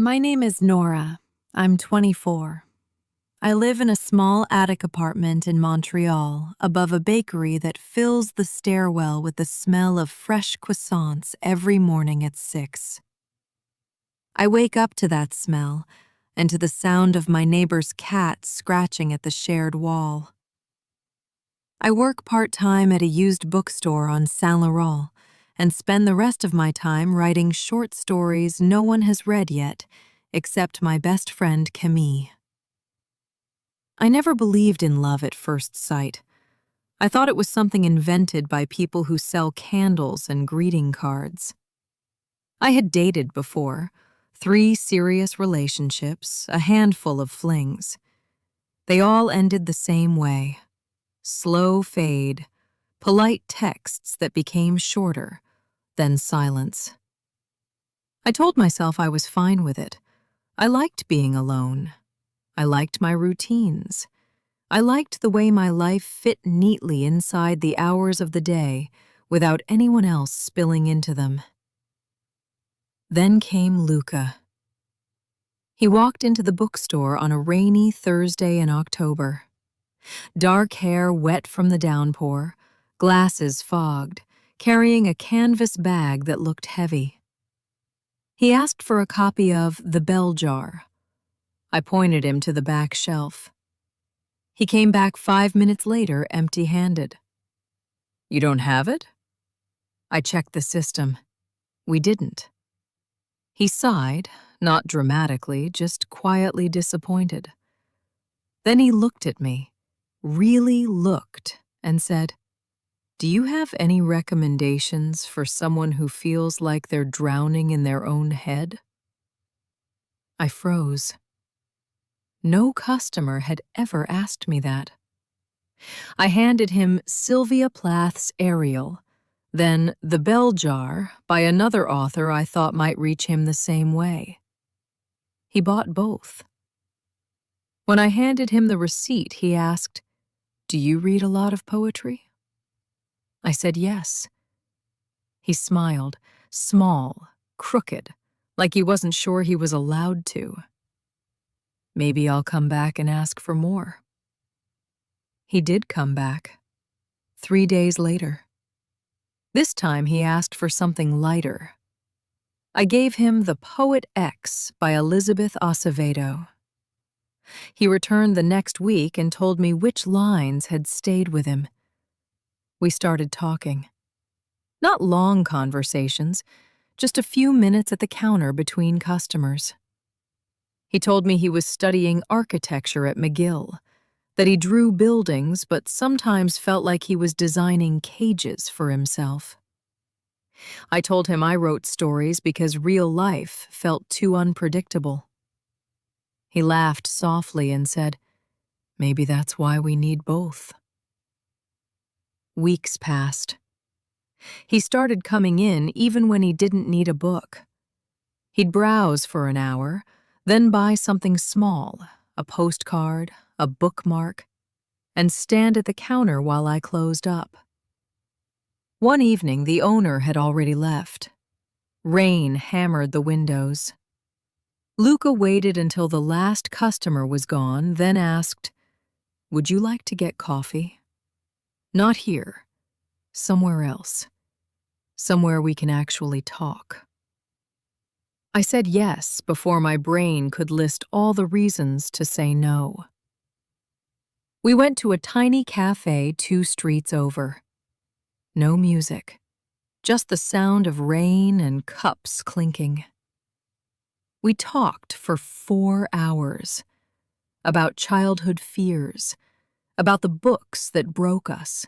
My name is Nora. I'm 24. I live in a small attic apartment in Montreal above a bakery that fills the stairwell with the smell of fresh croissants every morning at 6. I wake up to that smell and to the sound of my neighbor's cat scratching at the shared wall. I work part-time at a used bookstore on Saint Laurent and spend the rest of my time writing short stories no one has read yet, except my best friend Camille. I never believed in love at first sight. I thought it was something invented by people who sell candles and greeting cards. I had dated before, 3 serious relationships, a handful of flings. They all ended the same way. Slow fade, polite texts that became shorter, then silence. I told myself I was fine with it. I liked being alone. I liked my routines. I liked the way my life fit neatly inside the hours of the day without anyone else spilling into them. Then came Luca. He walked into the bookstore on a rainy Thursday in October. Dark hair wet from the downpour, glasses fogged, carrying a canvas bag that looked heavy. He asked for a copy of The Bell Jar. I pointed him to the back shelf. He came back 5 minutes later, empty-handed. "You don't have it?" I checked the system. We didn't. He sighed, not dramatically, just quietly disappointed. Then he looked at me, really looked, and said, "Do you have any recommendations for someone who feels like they're drowning in their own head?" I froze. No customer had ever asked me that. I handed him Sylvia Plath's Ariel, then The Bell Jar by another author I thought might reach him the same way. He bought both. When I handed him the receipt, he asked, "Do you read a lot of poetry?" I said yes. He smiled, small, crooked, like he wasn't sure he was allowed to. "Maybe I'll come back and ask for more." He did come back. 3 days later. This time he asked for something lighter. I gave him The Poet X by Elizabeth Acevedo. He returned the next week and told me which lines had stayed with him. We started talking. Not long conversations, just a few minutes at the counter between customers. He told me he was studying architecture at McGill, that he drew buildings but sometimes felt like he was designing cages for himself. I told him I wrote stories because real life felt too unpredictable. He laughed softly and said, "Maybe that's why we need both." Weeks passed. He started coming in even when he didn't need a book. He'd browse for an hour, then buy something small, a postcard, a bookmark, and stand at the counter while I closed up. One evening, the owner had already left. Rain hammered the windows. Luca waited until the last customer was gone, then asked, "Would you like to get coffee?" "Not here. Somewhere else. Somewhere we can actually talk." I said yes before my brain could list all the reasons to say no. We went to a tiny cafe 2 streets over. No music, just the sound of rain and cups clinking. We talked for 4 hours about childhood fears, about the books that broke us,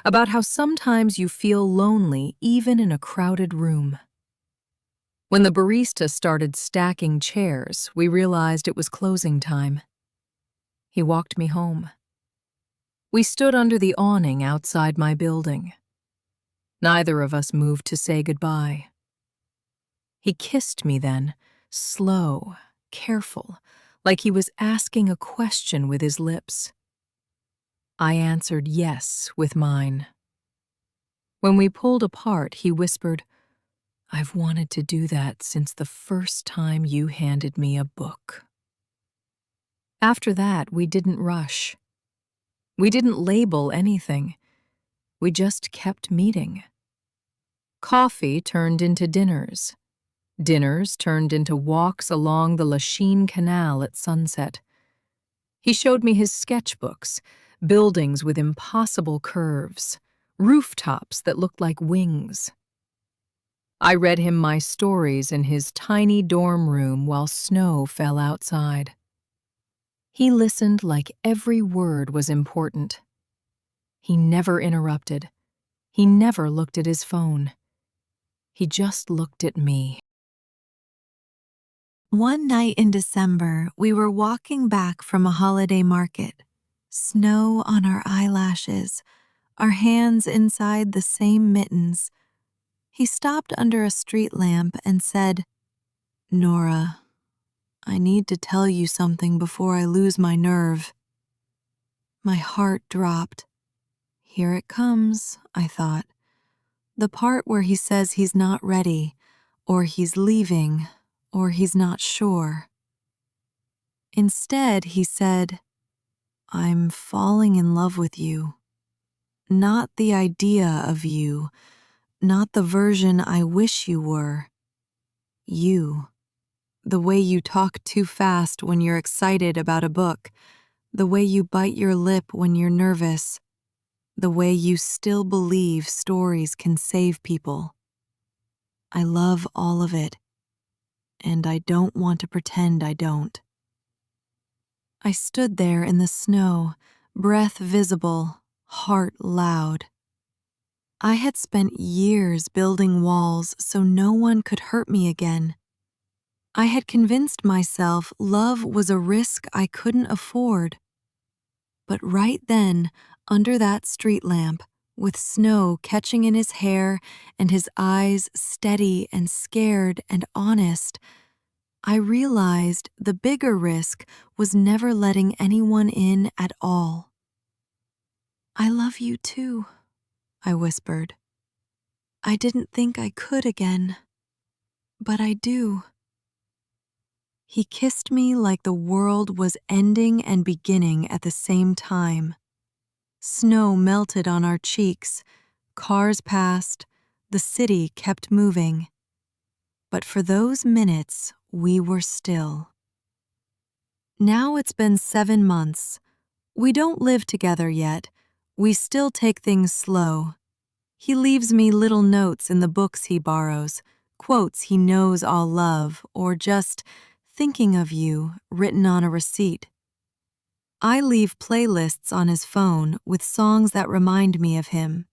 about how sometimes you feel lonely even in a crowded room. When the barista started stacking chairs, we realized it was closing time. He walked me home. We stood under the awning outside my building. Neither of us moved to say goodbye. He kissed me then, slow, careful, like he was asking a question with his lips. I answered yes with mine. When we pulled apart, he whispered, I've wanted to do that since the first time you handed me a book. After that, we didn't rush. We didn't label anything. We just kept meeting. Coffee turned into dinners. Dinners turned into walks along the Lachine Canal at sunset. He showed me his sketchbooks, buildings with impossible curves, rooftops that looked like wings. I read him my stories in his tiny dorm room while snow fell outside. He listened like every word was important. He never interrupted. He never looked at his phone. He just looked at me. One night in December, we were walking back from a holiday market, snow on our eyelashes, our hands inside the same mittens. He stopped under a street lamp and said, "Nora, I need to tell you something before I lose my nerve." My heart dropped. Here it comes, I thought. The part where he says he's not ready, or he's leaving, or he's not sure. Instead, he said, "I'm falling in love with you. Not the idea of you, not the version I wish you were. You. The way you talk too fast when you're excited about a book, the way you bite your lip when you're nervous, the way you still believe stories can save people. I love all of it, and I don't want to pretend I don't." I stood there in the snow, breath visible, heart loud. I had spent years building walls so no one could hurt me again. I had convinced myself love was a risk I couldn't afford. But right then, under that street lamp, with snow catching in his hair and his eyes steady and scared and honest, I realized the bigger risk was never letting anyone in at all. "I love you too," I whispered. "I didn't think I could again, but I do." He kissed me like the world was ending and beginning at the same time. Snow melted on our cheeks, cars passed, the city kept moving. But for those minutes, we were still. Now it's been 7 months. We don't live together yet. We still take things slow. He leaves me little notes in the books he borrows, quotes he knows I'll love, or just "thinking of you" written on a receipt. I leave playlists on his phone with songs that remind me of him.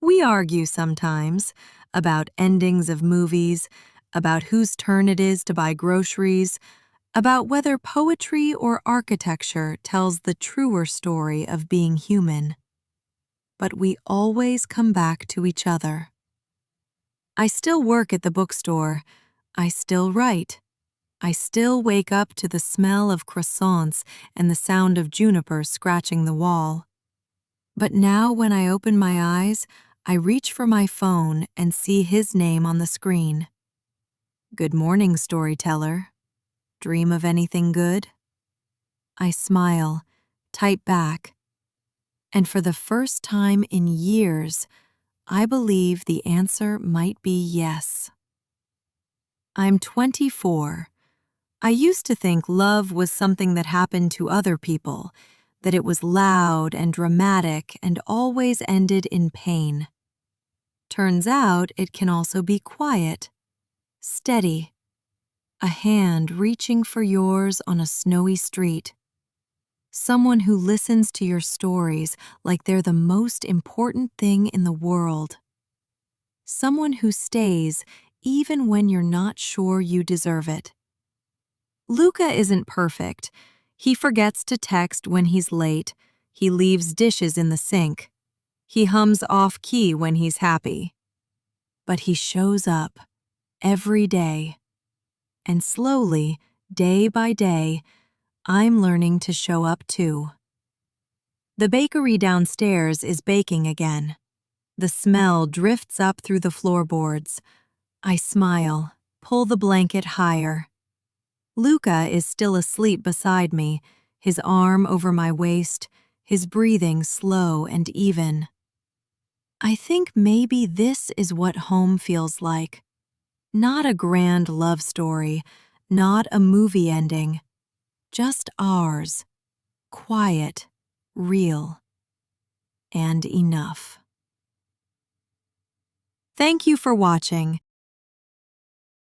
We argue sometimes about endings of movies, about whose turn it is to buy groceries, about whether poetry or architecture tells the truer story of being human. But we always come back to each other. I still work at the bookstore. I still write. I still wake up to the smell of croissants and the sound of juniper scratching the wall. But now when I open my eyes, I reach for my phone and see his name on the screen. "Good morning, storyteller. Dream of anything good?" I smile, type back, and for the first time in years, I believe the answer might be yes. I'm 24. I used to think love was something that happened to other people, that it was loud and dramatic and always ended in pain. Turns out it can also be quiet, steady, a hand reaching for yours on a snowy street. Someone who listens to your stories like they're the most important thing in the world. Someone who stays even when you're not sure you deserve it. Luca isn't perfect. He forgets to text when he's late. He leaves dishes in the sink. He hums off-key when he's happy. But he shows up every day. And slowly, day by day, I'm learning to show up too. The bakery downstairs is baking again. The smell drifts up through the floorboards. I smile, pull the blanket higher. Luca is still asleep beside me, his arm over my waist, his breathing slow and even. I think maybe this is what home feels like. Not a grand love story, not a movie ending, just ours, quiet, real, and enough. Thank you for watching.